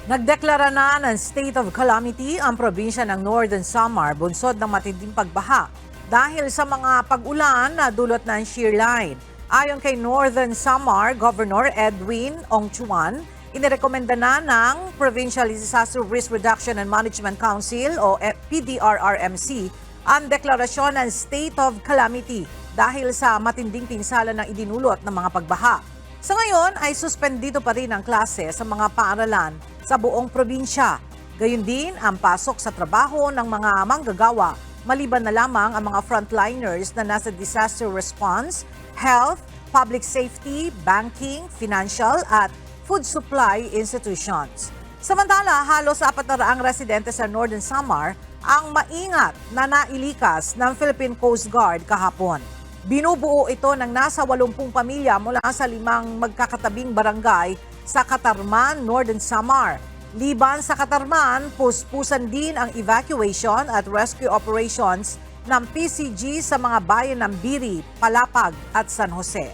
Nagdeklara na ng state of calamity ang probinsya ng Northern Samar bunsod ng matinding pagbaha dahil sa mga pag-ulan na dulot ng shear line. Ayon kay Northern Samar Governor Edwin Ongchuan, inirekomenda na ng Provincial Disaster Risk Reduction and Management Council o PDRRMC ang deklarasyon ng state of calamity dahil sa matinding pinsala na idinulot ng mga pagbaha. Sa ngayon ay suspendido pa rin ang klase sa mga paaralan sa buong probinsya. Gayun din ang pasok sa trabaho ng mga manggagawa, maliban na lamang ang mga frontliners na nasa disaster response, health, public safety, banking, financial at food supply institutions. Samantala, halos 400 residente sa Northern Samar ang maingat na nailikas ng Philippine Coast Guard kahapon. Binubuo ito ng nasa 80 pamilya mula sa 5 magkakatabing barangay sa Katarman, Northern Samar. Liban sa Katarman, puspusan din ang evacuation at rescue operations ng PCG sa mga bayan ng Biri, Palapag at San Jose.